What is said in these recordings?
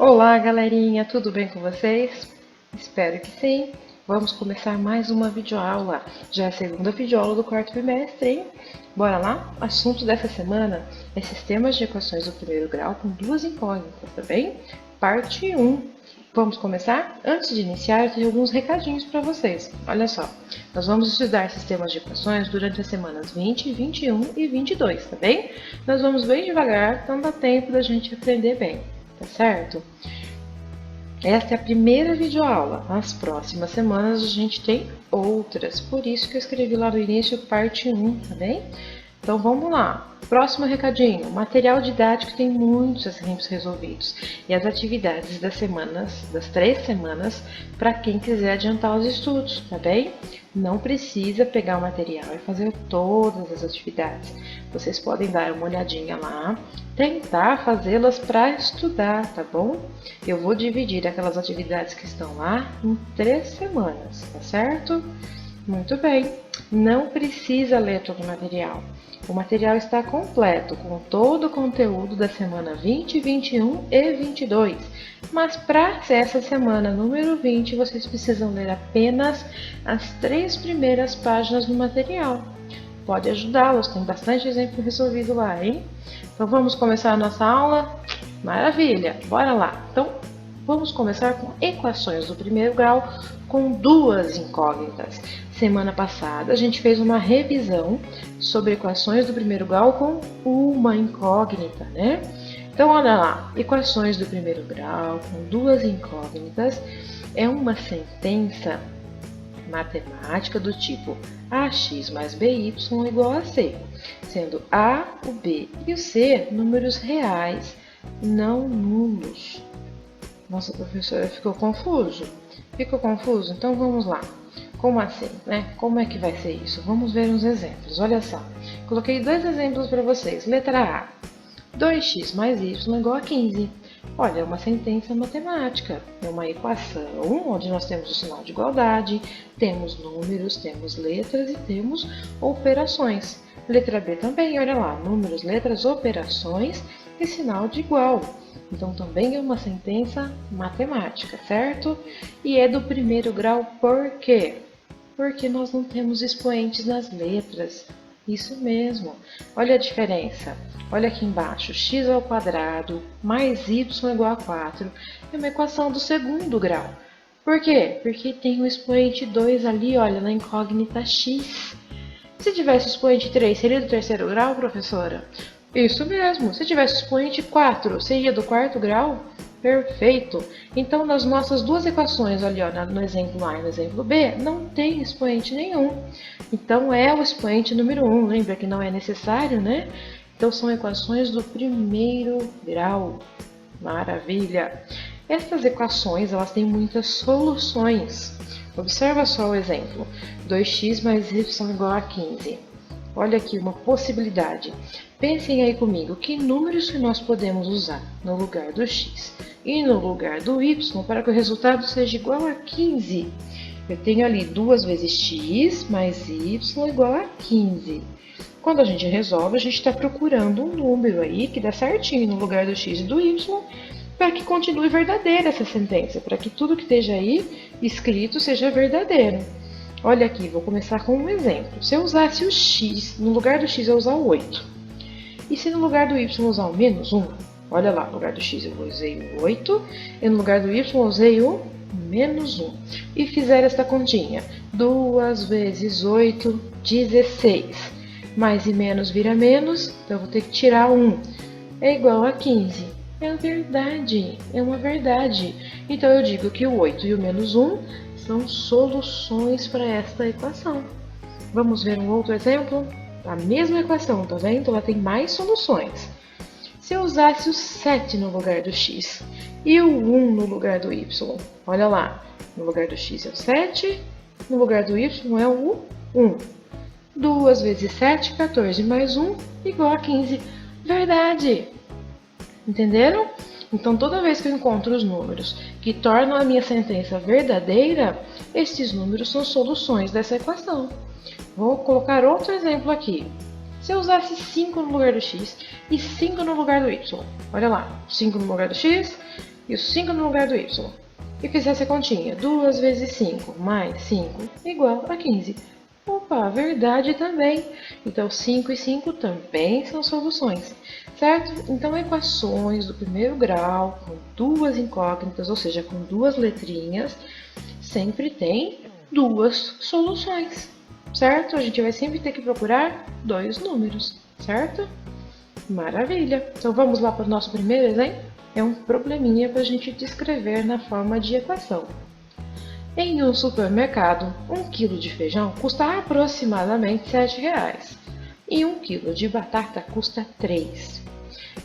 Olá, galerinha, tudo bem com vocês? Espero que sim. Vamos começar mais uma videoaula. Já é a segunda videoaula do quarto bimestre, hein? Bora lá? O assunto dessa semana é sistemas de equações do primeiro grau com duas incógnitas, tá bem? Parte 1. Vamos começar? Antes de iniciar, eu tenho alguns recadinhos para vocês. Olha só, nós vamos estudar sistemas de equações durante as semanas 20, 21 e 22, tá bem? Nós vamos bem devagar, então dá tempo da gente aprender bem, tá certo? Esta é a primeira videoaula. Nas próximas semanas a gente tem outras, por isso que eu escrevi lá no início parte 1, tá bem? Então vamos lá. Próximo recadinho. O material didático tem muitos exemplos resolvidos e as atividades das 3 semanas, para quem quiser adiantar os estudos, tá bem? Não precisa pegar o material e fazer todas as atividades. Vocês podem dar uma olhadinha lá, tentar fazê-las para estudar, tá bom? Eu vou dividir aquelas atividades que estão lá em 3 semanas, tá certo? Muito bem. Não precisa ler todo o material. O material está completo, com todo o conteúdo da semana 20, 21 e 22. Mas para essa semana número 20, vocês precisam ler apenas as 3 primeiras páginas do material. Pode ajudá-los, tem bastante exemplo resolvido lá, hein? Então vamos começar a nossa aula? Maravilha, bora lá! Então vamos começar com equações do primeiro grau com duas incógnitas. Semana passada a gente fez uma revisão sobre equações do primeiro grau com uma incógnita, né? Então olha lá, equações do primeiro grau com duas incógnitas é uma sentença matemática do tipo ax mais by igual a c, sendo a, o b e o c números reais, não nulos. Nossa, professora, ficou confuso? Ficou confuso? Então vamos lá. Como assim, né? Como é que vai ser isso? Vamos ver uns exemplos. Olha só. Coloquei 2 exemplos para vocês. Letra A. 2x mais y igual a 15. Olha, é uma sentença matemática. É uma equação onde nós temos o sinal de igualdade, temos números, temos letras e temos operações. Letra B também, olha lá. Números, letras, operações e sinal de igual. Então também é uma sentença matemática, certo? E é do primeiro grau por quê? Porque nós não temos expoentes nas letras. Isso mesmo. Olha a diferença. Olha aqui embaixo. X ao quadrado mais y igual a 4 é uma equação do segundo grau. Por quê? Porque tem o expoente 2 ali, olha, na incógnita x. Se tivesse o expoente 3, seria do terceiro grau, professora? Isso mesmo. Se tivesse o expoente 4, seria do quarto grau? Perfeito! Então, nas nossas duas equações, ali ó, no exemplo A e no exemplo B, não tem expoente nenhum. Então, é o expoente número 1. Lembra que não é necessário, né? Então, são equações do primeiro grau. Maravilha! Essas equações, elas têm muitas soluções. Observa só o exemplo. 2x mais y igual a 15. Olha aqui uma possibilidade. Pensem aí comigo, que números que nós podemos usar no lugar do x e no lugar do y para que o resultado seja igual a 15? Eu tenho ali 2 vezes x mais y igual a 15. Quando a gente resolve, a gente está procurando um número aí que dá certinho no lugar do x e do y para que continue verdadeira essa sentença, para que tudo que esteja aí escrito seja verdadeiro. Olha aqui, vou começar com um exemplo. Se eu usasse o x, no lugar do x eu usar o 8. E se no lugar do y eu usar o menos 1? Olha lá, no lugar do x eu usei o 8 e no lugar do y eu usei o menos 1. E fizer esta continha. 2 vezes 8, 16. Mais e menos vira menos, então eu vou ter que tirar 1. É igual a 15. É verdade, é uma verdade. Então eu digo que o 8 e o menos 1 são soluções para esta equação. Vamos ver um outro exemplo? A mesma equação, tá vendo? Ela tem mais soluções. Se eu usasse o 7 no lugar do x e o 1 no lugar do y, olha lá, no lugar do x é o 7, no lugar do y é o 1. 2 vezes 7, 14, mais 1, igual a 15. Verdade! Entenderam? Então, toda vez que eu encontro os números que tornam a minha sentença verdadeira, esses números são soluções dessa equação. Vou colocar outro exemplo aqui. Se eu usasse 5 no lugar do x e 5 no lugar do y, olha lá, 5 no lugar do x e o 5 no lugar do y, e fizesse a continha, 2 vezes 5 mais 5 igual a 15. Opa, verdade também. Então, 5 e 5 também são soluções, certo? Então, equações do primeiro grau com duas incógnitas, ou seja, com duas letrinhas, sempre tem duas soluções, certo? A gente vai sempre ter que procurar dois números, certo? Maravilha! Então, vamos lá para o nosso primeiro exemplo? É um probleminha para a gente descrever na forma de equação. Em um supermercado, 1 kg de feijão custa aproximadamente R$ 7,00 e 1 kg de batata custa 3.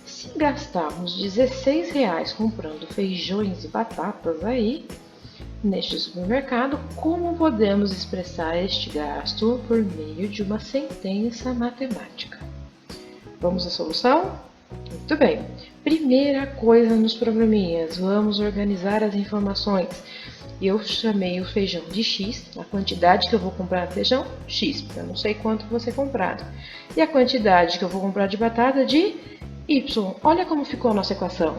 Se gastarmos R$ 16,00 comprando feijões e batatas aí, neste supermercado, como podemos expressar este gasto por meio de uma sentença matemática? Vamos à solução? Muito bem. Primeira coisa nos probleminhas, vamos organizar as informações. Eu chamei o feijão de X, a quantidade que eu vou comprar de feijão, X, porque eu não sei quanto vou ser comprado. E a quantidade que eu vou comprar de batata de Y. Olha como ficou a nossa equação.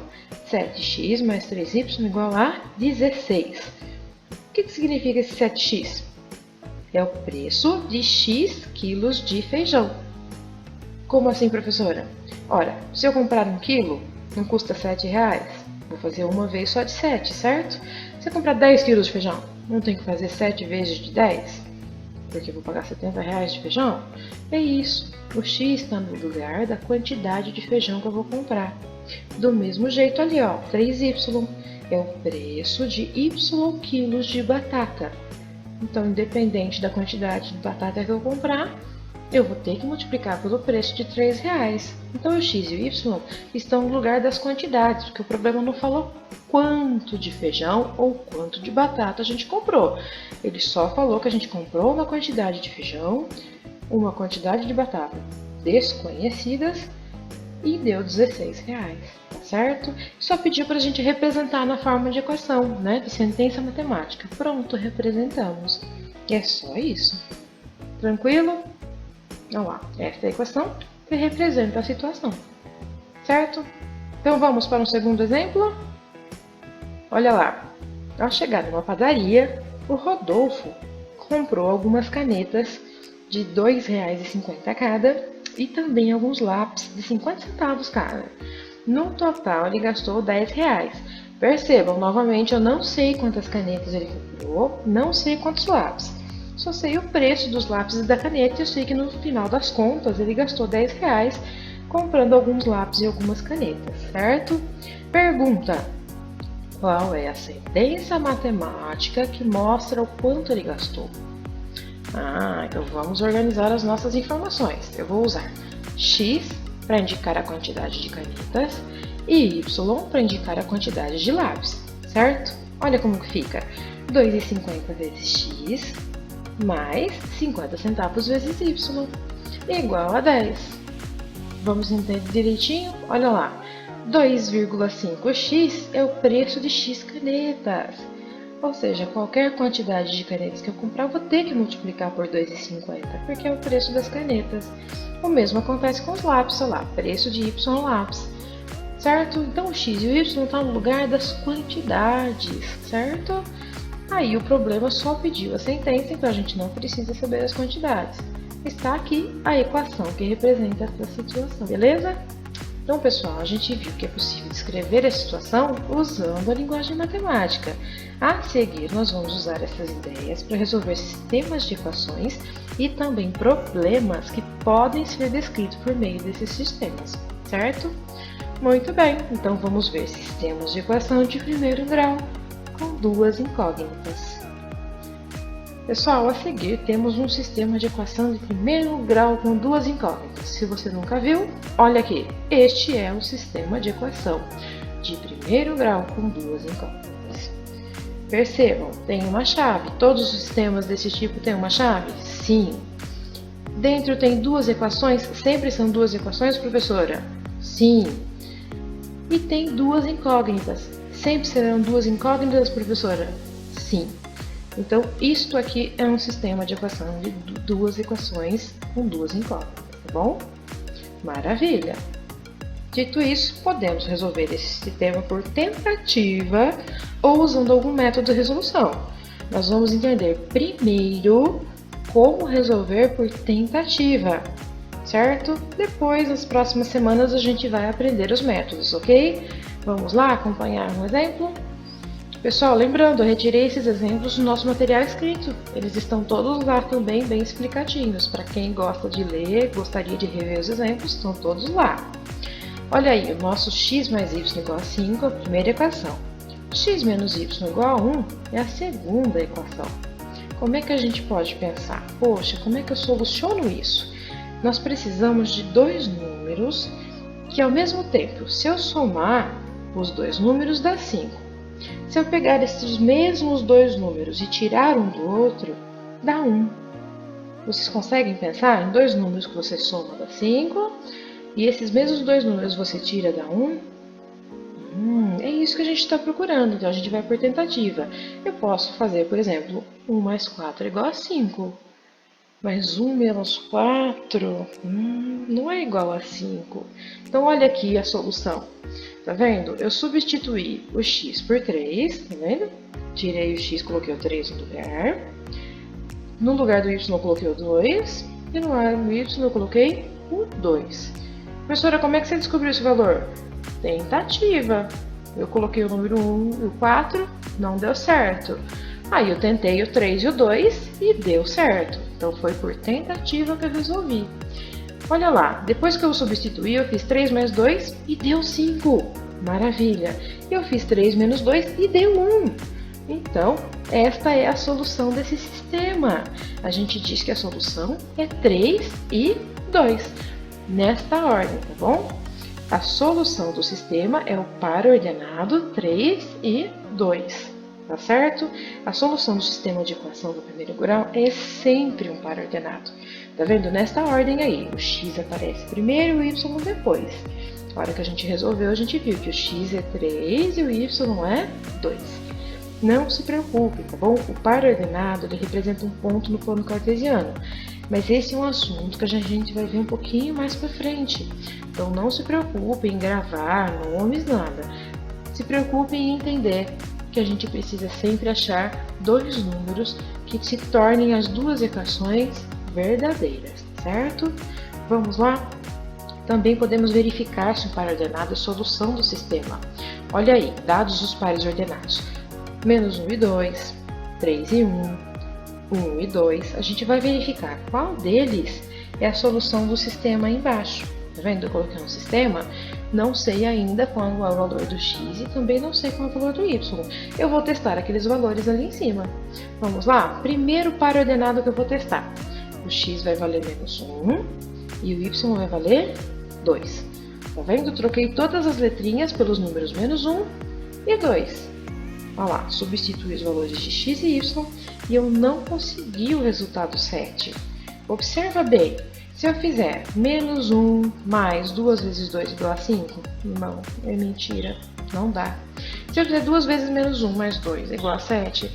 7x mais 3y igual a 16. O que significa esse 7x? É o preço de X quilos de feijão. Como assim, professora? Ora, se eu comprar 1 quilo, não custa R$ 7,00? Vou fazer uma vez só de 7, certo? Se eu comprar 10 quilos de feijão, não tem que fazer 7 vezes de 10? Porque eu vou pagar R$ 70,00 de feijão? É isso. O X está no lugar da quantidade de feijão que eu vou comprar. Do mesmo jeito ali, ó, 3y. É o preço de y quilos de batata. Então, independente da quantidade de batata que eu comprar, eu vou ter que multiplicar pelo preço de R$ 3,00. Então, o x e o y estão no lugar das quantidades, porque o problema não falou quanto de feijão ou quanto de batata a gente comprou. Ele só falou que a gente comprou uma quantidade de feijão, uma quantidade de batata desconhecidas e deu R$ 16,00, tá certo? Só pediu para a gente representar na forma de equação, né? De sentença matemática. Pronto, representamos. E é só isso. Tranquilo? Então, lá, esta é a equação que representa a situação, certo? Então, vamos para um segundo exemplo? Olha lá, ao chegar numa padaria, o Rodolfo comprou algumas canetas de R$ 2,50 cada e também alguns lápis de 50 centavos cada. No total, ele gastou R$ 10,00. Percebam, novamente, eu não sei quantas canetas ele comprou, não sei quantos lápis. Só sei o preço dos lápis e da caneta e eu sei que no final das contas ele gastou R$ 10,00 comprando alguns lápis e algumas canetas, certo? Pergunta: qual é a sentença matemática que mostra o quanto ele gastou? Então vamos organizar as nossas informações. Eu vou usar X para indicar a quantidade de canetas e Y para indicar a quantidade de lápis, certo? Olha como que fica. 2,50 vezes X mais 50 centavos vezes Y igual a 10. Vamos entender direitinho? Olha lá, 2,5x é o preço de X canetas. Ou seja, qualquer quantidade de canetas que eu comprar, eu vou ter que multiplicar por 2,50, porque é o preço das canetas. O mesmo acontece com os lápis, olha lá, preço de Y lápis, certo? Então o X e o Y estão no lugar das quantidades, certo? Aí o problema só pediu a sentença, então a gente não precisa saber as quantidades. Está aqui a equação que representa essa situação, beleza? Então, pessoal, a gente viu que é possível descrever a situação usando a linguagem matemática. A seguir, nós vamos usar essas ideias para resolver sistemas de equações e também problemas que podem ser descritos por meio desses sistemas, certo? Muito bem, então vamos ver sistemas de equação de primeiro grau com duas incógnitas. Pessoal, a seguir temos um sistema de equação de primeiro grau com duas incógnitas. Se você nunca viu, olha aqui. Este é um sistema de equação de primeiro grau com duas incógnitas. Percebam, tem uma chave. Todos os sistemas desse tipo têm uma chave? Sim. Dentro tem duas equações? Sempre são duas equações, professora? Sim. E tem duas incógnitas. Sempre serão duas incógnitas, professora? Sim. Então, isto aqui é um sistema de equação de duas equações com duas incógnitas, tá bom? Maravilha! Dito isso, podemos resolver esse sistema por tentativa ou usando algum método de resolução. Nós vamos entender primeiro como resolver por tentativa, certo? Depois, nas próximas semanas, a gente vai aprender os métodos, ok? Vamos lá acompanhar um exemplo? Pessoal, lembrando, eu retirei esses exemplos do nosso material escrito. Eles estão todos lá também bem explicadinhos. Para quem gosta de ler, gostaria de rever os exemplos, estão todos lá. Olha aí, o nosso x mais y igual a 5 é a primeira equação. X menos y igual a 1 é a segunda equação. Como é que a gente pode pensar? Poxa, como é que eu soluciono isso? Nós precisamos de dois números que, ao mesmo tempo, se eu somar os dois números, dá 5. Se eu pegar esses mesmos dois números e tirar um do outro, dá 1. Vocês conseguem pensar em dois números que você soma dá 5 e esses mesmos dois números você tira dá 1? É isso que a gente está procurando, então a gente vai por tentativa. Eu posso fazer, por exemplo, 1 mais 4 é igual a 5. Mas 1 menos 4 não é igual a 5. Então olha aqui a solução. Tá vendo? Eu substituí o x por 3, tá vendo? Tirei o x, coloquei o 3 no lugar. No lugar do y eu coloquei o 2. E no lugar do y eu coloquei o 2. Professora, como é que você descobriu esse valor? Tentativa. Eu coloquei o número 1 e o 4, não deu certo. Aí eu tentei o 3 e o 2 e deu certo. Então foi por tentativa que eu resolvi. Olha lá, depois que eu substituí, eu fiz 3 mais 2 e deu 5. Maravilha! Eu fiz 3 menos 2 e deu 1. Então, esta é a solução desse sistema. A gente diz que a solução é 3 e 2. Nesta ordem, tá bom? A solução do sistema é o par ordenado 3 e 2. Tá certo? A solução do sistema de equação do primeiro grau é sempre um par ordenado. Tá vendo? Nesta ordem aí, o x aparece primeiro e o y depois. Na hora que a gente resolveu, a gente viu que o x é 3 e o y é 2. Não se preocupe, tá bom? O par ordenado ele representa um ponto no plano cartesiano. Mas esse é um assunto que a gente vai ver um pouquinho mais para frente. Então não se preocupe em gravar nomes, nada. Se preocupe em entender que a gente precisa sempre achar dois números que se tornem as duas equações verdadeiras, certo? Vamos lá? Também podemos verificar se um par ordenado é solução do sistema. Olha aí, dados os pares ordenados. Menos 1 e 2, 3 e 1, 1 e 2. A gente vai verificar qual deles é a solução do sistema aí embaixo. Tá vendo? Eu coloquei um sistema, não sei ainda qual é o valor do x e também não sei qual é o valor do y. Eu vou testar aqueles valores ali em cima. Vamos lá? Primeiro par ordenado que eu vou testar. O x vai valer menos 1 e o y vai valer 2. Tá vendo? Troquei todas as letrinhas pelos números menos 1 e 2. Olha lá, substituí os valores de x e y e eu não consegui o resultado 7. Observa bem. Se eu fizer menos 1 mais 2 vezes 2 igual a 5, não, é mentira, não dá. Se eu fizer 2 vezes menos 1 mais 2 igual a 7,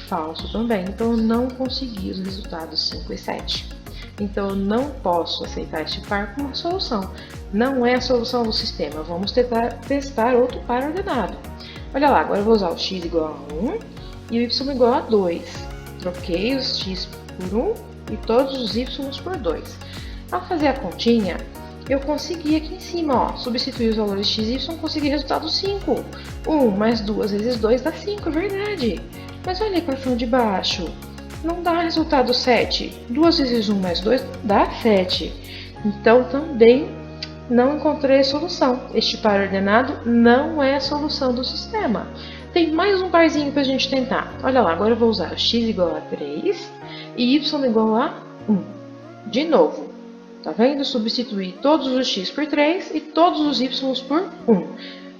falso também. Então eu não consegui os resultados 5 e 7. Então eu não posso aceitar este par como uma solução. Não é a solução do sistema. Vamos testar outro par ordenado. Olha lá, agora eu vou usar o x igual a 1 e o y igual a 2. Troquei os x por 1 e todos os y por 2. Ao fazer a continha, eu consegui aqui em cima, ó, substituir os valores x e y, consegui o resultado 5. 1 mais 2 vezes 2 dá 5, é verdade. Mas olha a equação de baixo, não dá resultado 7. 2 vezes 1 mais 2 dá 7. Então também não encontrei a solução. Este par ordenado não é a solução do sistema. Tem mais um parzinho para a gente tentar. Olha lá, agora eu vou usar x igual a 3 e y igual a 1. De novo. Tá vendo? Substituir todos os x por 3 e todos os y por 1.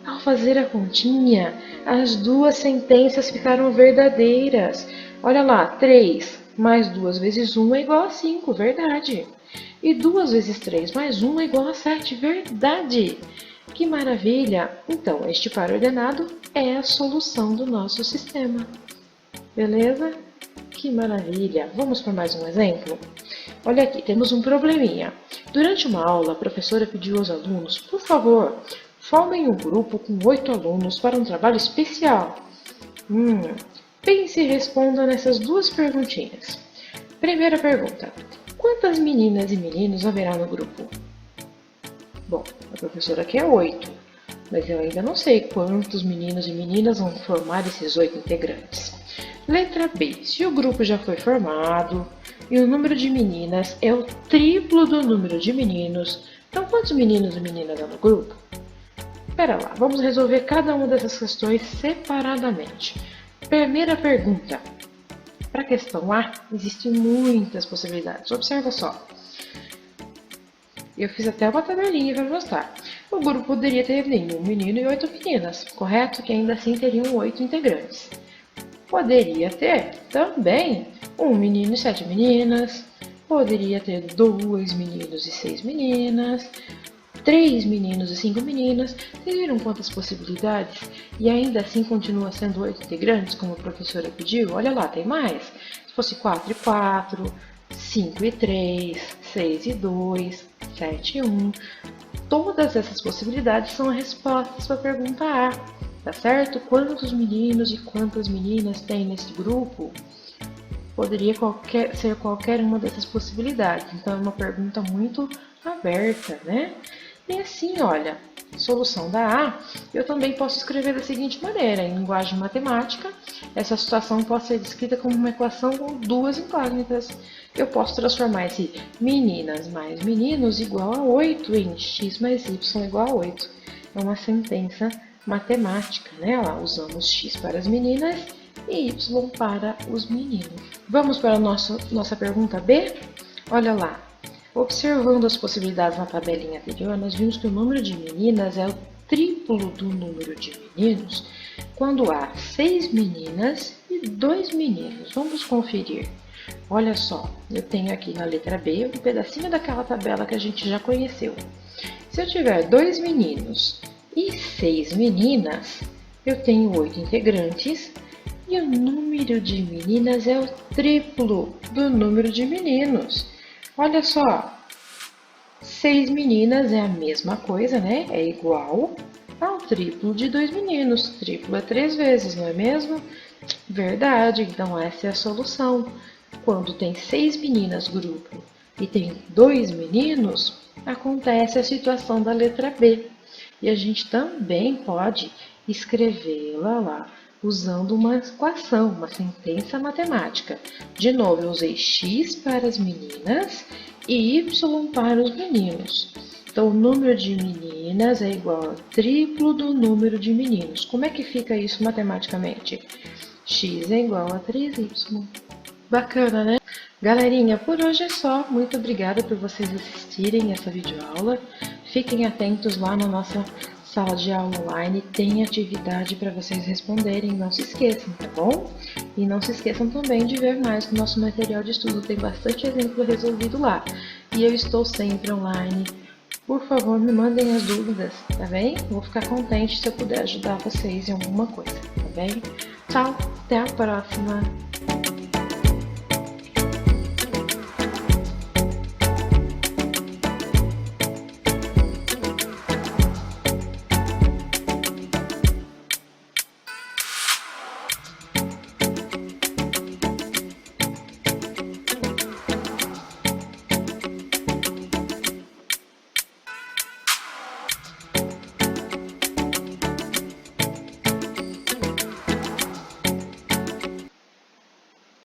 Ao fazer a continha, as duas sentenças ficaram verdadeiras. Olha lá, 3 mais 2 vezes 1 é igual a 5, verdade. E 2 vezes 3 mais 1 é igual a 7, verdade. Que maravilha! Então, este par ordenado é a solução do nosso sistema. Beleza? Que maravilha! Vamos para mais um exemplo? Olha aqui, temos um probleminha. Durante uma aula, a professora pediu aos alunos, por favor, formem um grupo com 8 alunos para um trabalho especial. Pense e responda nessas duas perguntinhas. Primeira pergunta: quantas meninas e meninos haverá no grupo? Bom, a professora quer 8, mas eu ainda não sei quantos meninos e meninas vão formar esses 8 integrantes. Letra B: se o grupo já foi formado e o número de meninas é o triplo do número de meninos, então quantos meninos e meninas há no grupo? Espera lá, vamos resolver cada uma dessas questões separadamente. Primeira pergunta. Para a questão A, existem muitas possibilidades. Observa só. Eu fiz até uma tabelinha para mostrar. O grupo poderia ter nenhum menino e 8 meninas, correto? Que ainda assim teriam 8 integrantes. Poderia ter também um menino e 7 meninas. Poderia ter 2 meninos e 6 meninas. 3 meninos e 5 meninas. Vocês viram quantas possibilidades? E ainda assim continua sendo 8 integrantes, como a professora pediu? Olha lá, tem mais. Se fosse 4 e 4, 5 e 3, 6 e 2, 7 e 1. Todas essas possibilidades são as respostas para a pergunta A. Tá certo? Quantos meninos e quantas meninas tem nesse grupo? Poderia ser qualquer uma dessas possibilidades. Então é uma pergunta muito aberta, né? E assim, olha, solução da A, eu também posso escrever da seguinte maneira: em linguagem matemática, essa situação pode ser descrita como uma equação com duas incógnitas. Eu posso transformar esse meninas mais meninos igual a 8 em x mais y igual a 8. É uma sentença matemática, né? Lá usamos x para as meninas e y para os meninos. Vamos para a nossa pergunta B? Olha lá. Observando as possibilidades na tabelinha anterior, nós vimos que o número de meninas é o triplo do número de meninos quando há 6 meninas e 2 meninos. Vamos conferir. Olha só, eu tenho aqui na letra B um pedacinho daquela tabela que a gente já conheceu. Se eu tiver 2 meninos e 6 meninas, eu tenho 8 integrantes e o número de meninas é o triplo do número de meninos. Olha só, 6 meninas é a mesma coisa, né? É igual ao triplo de 2 meninos. Triplo é 3 vezes, não é mesmo? Verdade, então essa é a solução. Quando tem 6 meninas grupo e tem 2 meninos, acontece a situação da letra B. E a gente também pode escrevê-la lá usando uma equação, uma sentença matemática. De novo, eu usei x para as meninas e y para os meninos. Então, o número de meninas é igual ao triplo do número de meninos. Como é que fica isso matematicamente? X é igual a 3y. Bacana, né? Galerinha, por hoje é só. Muito obrigada por vocês assistirem essa videoaula. Fiquem atentos lá na nossa sala de aula online, tem atividade para vocês responderem, não se esqueçam, tá bom? E não se esqueçam também de ver mais o nosso material de estudo, tem bastante exemplo resolvido lá. E eu estou sempre online. Por favor, me mandem as dúvidas, tá bem? Vou ficar contente se eu puder ajudar vocês em alguma coisa, tá bem? Tchau, até a próxima!